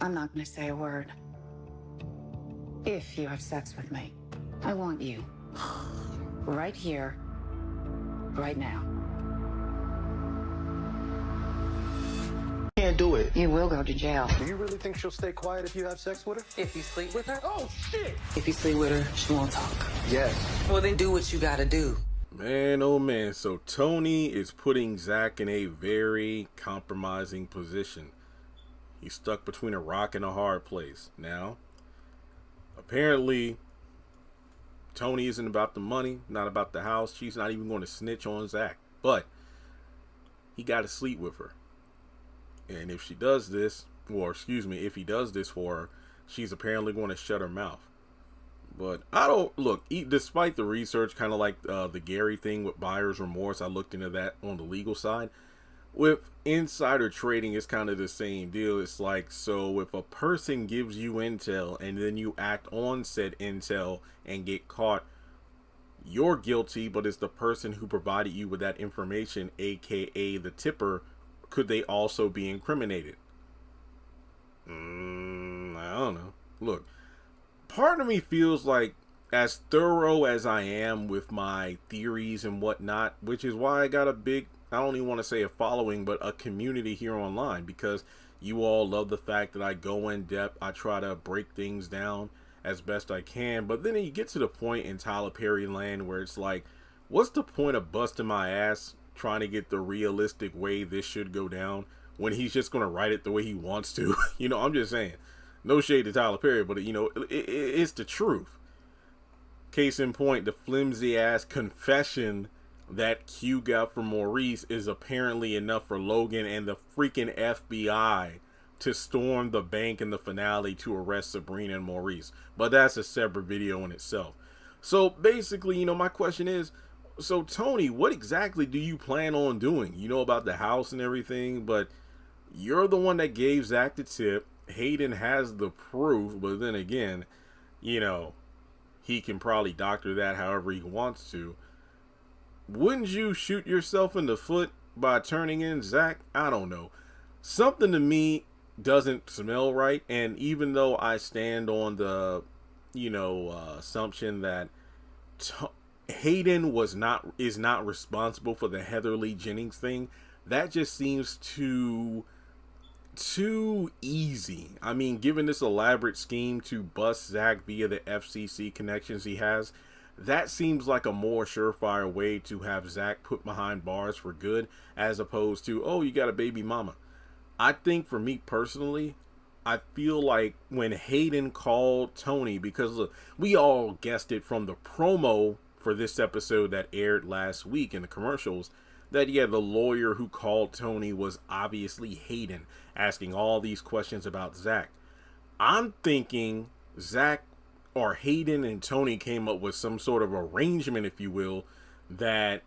I'm not going to say a word. If you have sex with me, I want you. Right here, right now. Can't do it. You will go to jail. Do you really think she'll stay quiet if you have sex with her? If you sleep with her? Oh, shit! If you sleep with her, she won't talk. Yes. Well, then do what you gotta do. Man, oh man, so Tony is putting Zach in a very compromising position. He's stuck between a rock and a hard place. Now, apparently, Tony isn't about the money, not about the house. She's not even going to snitch on Zach. But he got to sleep with her. And if she does this, or excuse me, if he does this for her, she's apparently going to shut her mouth. But I don't, look, despite the research, kind of like the Gary thing with buyer's remorse, I looked into that on the legal side. With insider trading, it's kind of the same deal. It's like, so if a person gives you intel and then you act on said intel and get caught, you're guilty, but it's the person who provided you with that information, aka the tipper, could they also be incriminated? I don't know. Look, part of me feels like, as thorough as I am with my theories and whatnot, which is why I got a big, I don't even want to say a following, but a community here online, because you all love the fact that I go in depth. I try to break things down as best I can. But then you get to the point in Tyler Perry land where it's like, what's the point of busting my ass trying to get the realistic way this should go down when he's just going to write it the way he wants to? You know, I'm just saying, no shade to Tyler Perry, but you know, it's the truth. Case in point, the flimsy ass confession that Q got from Maurice is apparently enough for Logan and the freaking FBI to storm the bank in the finale to arrest Sabrina and Maurice. But that's a separate video in itself. So basically, you know, my question is, so Tony, what exactly do you plan on doing? You know about the house and everything, but you're the one that gave Zach the tip. Hayden has the proof, but then again, you know, he can probably doctor that however he wants to. Wouldn't you shoot yourself in the foot by turning in Zach? I don't know. Something to me doesn't smell right. And even though I stand on the, you know, assumption that Hayden is not responsible for the Heather Lee Jennings thing, that just seems too easy. I mean, given this elaborate scheme to bust Zach via the FCC connections he has, that seems like a more surefire way to have Zach put behind bars for good, as opposed to, oh, you got a baby mama. I think for me personally, I feel like when Hayden called Tony, because look, we all guessed it from the promo for this episode that aired last week in the commercials, that yeah, the lawyer who called Tony was obviously Hayden, asking all these questions about Zach. I'm thinking Zach or Hayden and Tony came up with some sort of arrangement, if you will, that,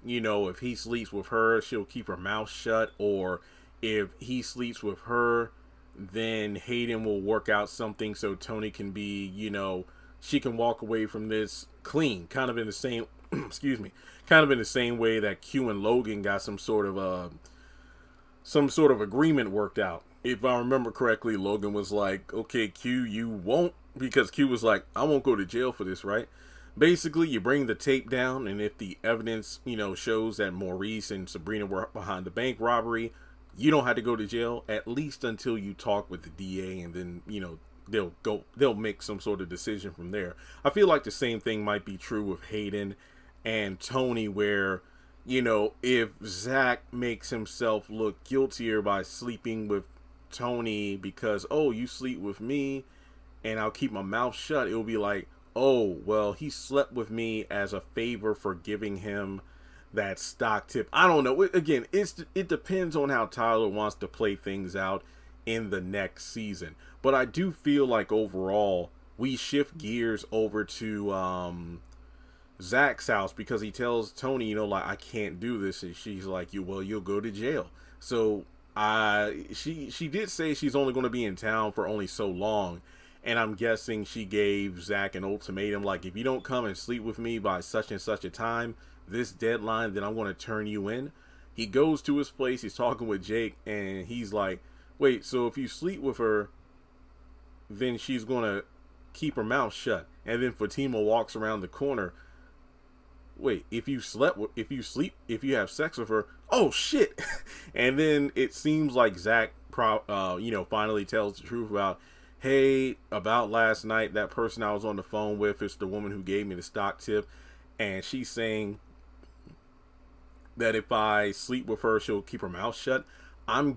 you know, if he sleeps with her, she'll keep her mouth shut, or if he sleeps with her, then Hayden will work out something so Tony can be, you know, she can walk away from this clean, kind of in the same, excuse me, kind of in the same way that Q and Logan got some sort of agreement worked out. If I remember correctly, Logan was like, okay, Q, you won't, because Q was like, I won't go to jail for this, right? Basically, you bring the tape down, and if the evidence, you know, shows that Maurice and Sabrina were behind the bank robbery, you don't have to go to jail, at least until you talk with the DA, and then, you know, they'll make some sort of decision from there. I feel like the same thing might be true with Hayden and Tony, where, you know, if Zach makes himself look guiltier by sleeping with Tony because, oh, you sleep with me and I'll keep my mouth shut, it'll be like, oh, well, he slept with me as a favor for giving him that stock tip. I don't know. Again, it depends on how Tyler wants to play things out in the next season. But I do feel like overall we shift gears over to Zach's house, because he tells Tony, you know, like, I can't do this, and she's like, you'll go to jail. So she did say she's only going to be in town for only so long, and I'm guessing she gave Zach an ultimatum, like, if you don't come and sleep with me by such and such a time, this deadline, then I'm going to turn you in. He goes to his place, he's talking with Jake, and he's like, wait, so if you sleep with her, then she's gonna keep her mouth shut. And then Fatima walks around the corner. Wait, if you have sex with her, oh shit. And then it seems like Zach finally tells the truth about last night. That person I was on the phone with is the woman who gave me the stock tip, and she's saying that if I sleep with her, she'll keep her mouth shut. I'm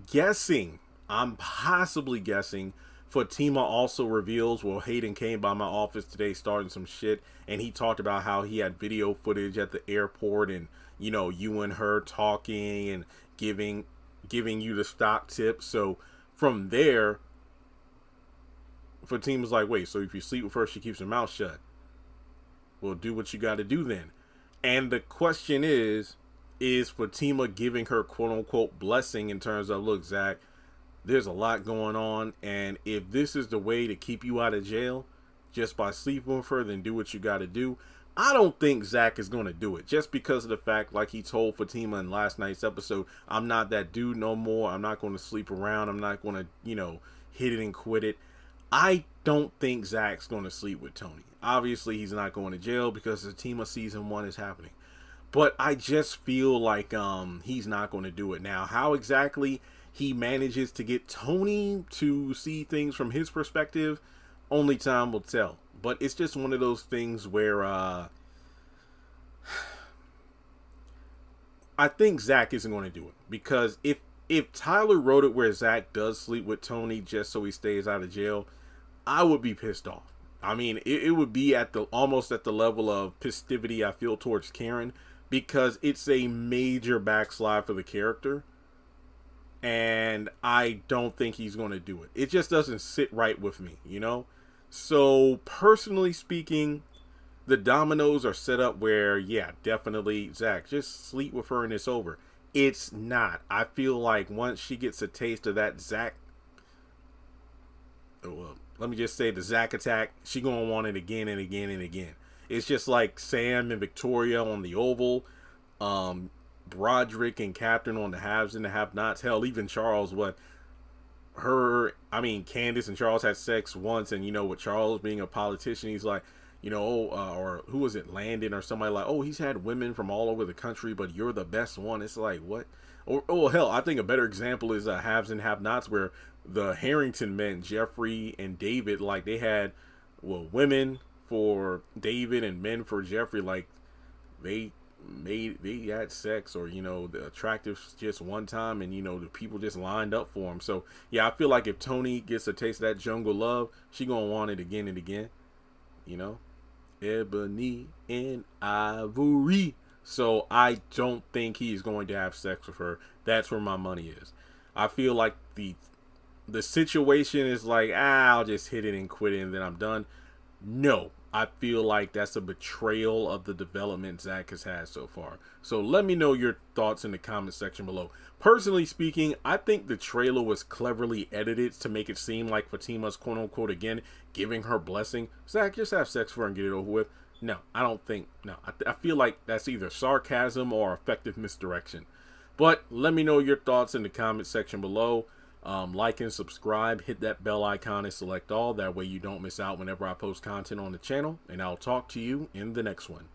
possibly guessing, Fatima also reveals, well, Hayden came by my office today starting some shit, and he talked about how he had video footage at the airport, and you and her talking and giving you the stock tip. So from there, Fatima's like, wait, so if you sleep with her, she keeps her mouth shut. Well, do what you got to do then. And the question is Fatima giving her quote-unquote blessing in terms of, look, Zach, there's a lot going on, and if this is the way to keep you out of jail, just by sleeping with her, then do what you got to do. I don't think Zach is going to do it, just because of the fact, like he told Fatima in last night's episode, I'm not that dude no more. I'm not going to sleep around. I'm not going to, hit it and quit it. I don't think Zach's going to sleep with Tony. Obviously, he's not going to jail because Zatima season 1 is happening. But I just feel like he's not going to do it. Now, how exactly he manages to get Tony to see things from his perspective, only time will tell. But it's just one of those things where I think Zach isn't going to do it. Because if Tyler wrote it where Zach does sleep with Tony just so he stays out of jail, I would be pissed off. I mean, it would be almost at the level of festivity I feel towards Karen, because it's a major backslide for the character. And I don't think he's going to do it. It just doesn't sit right with me, So, personally speaking, the dominoes are set up where, yeah, definitely, Zach, just sleep with her and it's over. It's not. I feel like once she gets a taste of that Zach, well, let me just say the Zach attack, she going to want it again and again and again. It's just like Sam and Victoria on the Oval, Broderick and Captain on the haves and the have-nots. Hell, even Charles, Candace and Charles had sex once, and with Charles being a politician, he's like, or who was it, Landon or somebody, like, oh, he's had women from all over the country, but you're the best one. It's like, what? Or hell, I think a better example is haves and have-nots, where the Harrington men, Jeffrey and David, like, they had, women for David and men for Jeffrey, like, they had sex, or the attractive just one time, and the people just lined up for him. So yeah, I feel like if Tony gets a taste of that jungle love, she gonna want it again and again. Ebony and Ivory. So I don't think he's going to have sex with her. That's where my money is. I feel like the situation is like, I'll just hit it and quit it and then I'm done. No, I feel like that's a betrayal of the development Zach has had so far. So let me know your thoughts in the comment section below. Personally speaking, I think the trailer was cleverly edited to make it seem like Fatima's quote-unquote, again, giving her blessing. Zach, just have sex for her and get it over with. No, I don't think. No, I feel like that's either sarcasm or effective misdirection. But let me know your thoughts in the comment section below. Like and subscribe, hit that bell icon and select all. That way you don't miss out whenever I post content on the channel. And I'll talk to you in the next one.